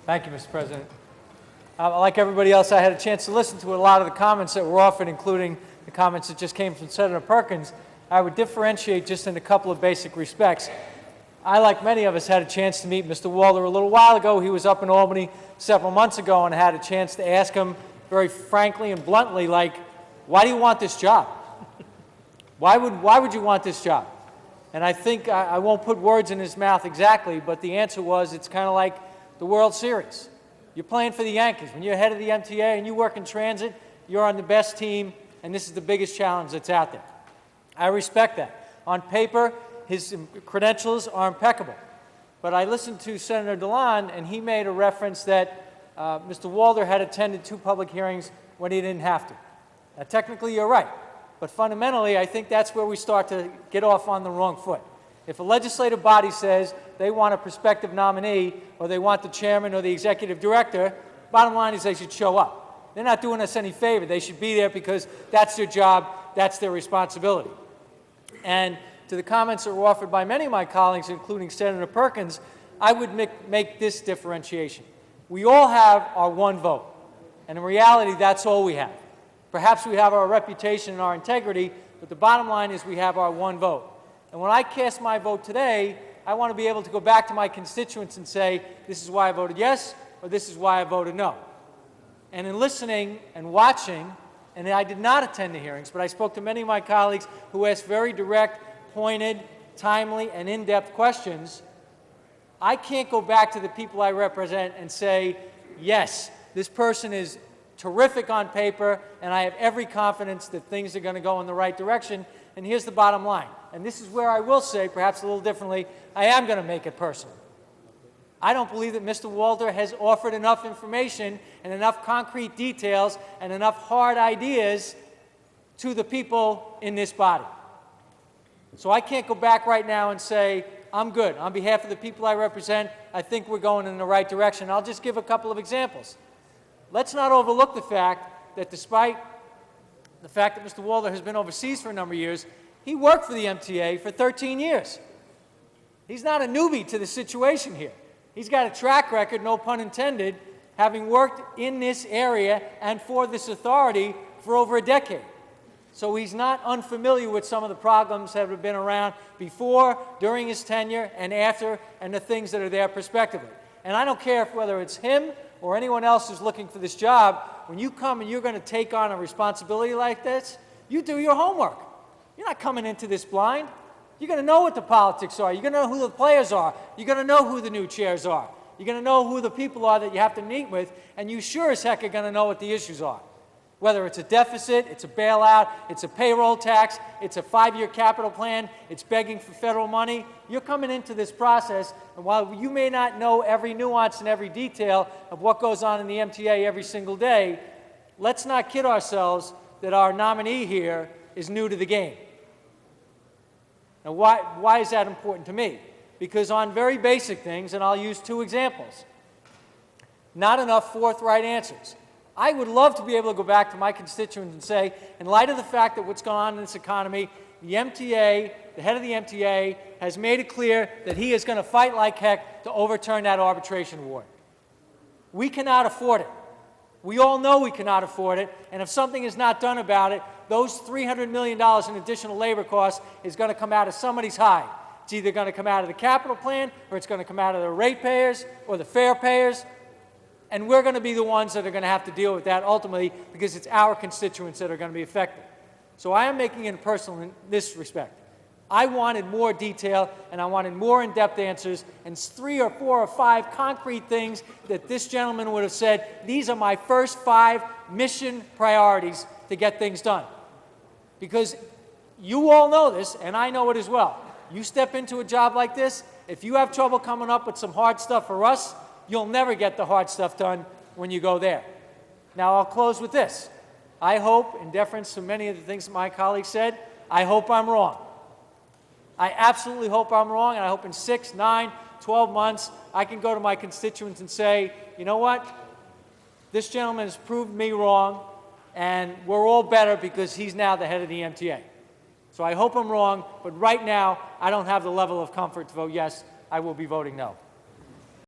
Thank you, Mr. President. Like everybody else, I had a chance to listen to a lot of the comments that were offered, including the comments that just came from Senator Perkins. I would differentiate just in a couple of basic respects. I, like many of us, had a chance to meet Mr. Walder a little while ago. He was up in Albany several months ago, and I had a chance to ask him very frankly and bluntly, like, why do you want this job? Why would you want this job? And I think, I won't put words in his mouth exactly, but the answer was, it's kind of like the World Series. You're playing for the Yankees. When you're head of the MTA and you work in transit, you're on the best team, and this is the biggest challenge that's out there. I respect that. On paper, his credentials are impeccable. But I listened to Senator DeLon, and he made a reference that Mr. Walder had attended 2 public hearings when he didn't have to. Now, technically, you're right. But fundamentally, I think that's where we start to get off on the wrong foot. If a legislative body says they want a prospective nominee, or they want the chairman or the executive director, bottom line is they should show up. They're not doing us any favor. They should be there because that's their job, that's their responsibility. And to the comments that were offered by many of my colleagues, including Senator Perkins, I would make this differentiation. We all have our one vote, and in reality, that's all we have. Perhaps we have our reputation and our integrity, but the bottom line is we have our one vote. And when I cast my vote today, I want to be able to go back to my constituents and say, this is why I voted yes, or this is why I voted no. And in listening and watching, and I did not attend the hearings, but I spoke to many of my colleagues who asked very direct, pointed, timely, and in-depth questions, I can't go back to the people I represent and say, yes, this person is terrific on paper, and I have every confidence that things are going to go in the right direction. And here's the bottom line. And this is where I will say, perhaps a little differently, I am going to make it personal. I don't believe that Mr. Walder has offered enough information and enough concrete details and enough hard ideas to the people in this body. So I can't go back right now and say, I'm good. On behalf of the people I represent, I think we're going in the right direction. I'll just give a couple of examples. Let's not overlook the fact that despite the fact that Mr. Walder has been overseas for a number of years, he worked for the MTA for 13 years. He's not a newbie to the situation here. He's got a track record, no pun intended, having worked in this area and for this authority for over a decade. So he's not unfamiliar with some of the problems that have been around before, during his tenure, and after, and the things that are there prospectively. And I don't care whether it's him or anyone else who's looking for this job, when you come and you're going to take on a responsibility like this, you do your homework. You're not coming into this blind. You're going to know what the politics are. You're going to know who the players are. You're going to know who the new chairs are. You're going to know who the people are that you have to meet with, and you sure as heck are going to know what the issues are. Whether it's a deficit, it's a bailout, it's a payroll tax, it's a 5-year capital plan, it's begging for federal money. You're coming into this process, and while you may not know every nuance and every detail of what goes on in the MTA every single day, let's not kid ourselves that our nominee here is new to the game. Now, why is that important to me? Because on very basic things, and I'll use 2 examples, not enough forthright answers. I would love to be able to go back to my constituents and say, in light of the fact that what's going on in this economy, the MTA, the head of the MTA, has made it clear that he is going to fight like heck to overturn that arbitration award. We cannot afford it. We all know we cannot afford it, and if something is not done about it, those $300 million in additional labor costs is going to come out of somebody's hide. It's either going to come out of the capital plan, or it's going to come out of the ratepayers or the fare payers. And we're going to be the ones that are going to have to deal with that ultimately because it's our constituents that are going to be affected. So I am making it personal in this respect. I wanted more detail and I wanted more in-depth answers and 3 or 4 or 5 concrete things that this gentleman would have said, these are my first 5 mission priorities to get things done. Because you all know this, and I know it as well. You step into a job like this, if you have trouble coming up with some hard stuff for us, you'll never get the hard stuff done when you go there. Now, I'll close with this. I hope, in deference to many of the things that my colleagues said, I hope I'm wrong. I absolutely hope I'm wrong, and I hope in 6, 9, 12 months, I can go to my constituents and say, you know what? This gentleman has proved me wrong, and we're all better because he's now the head of the MTA. So I hope I'm wrong, but right now, I don't have the level of comfort to vote yes. I will be voting no.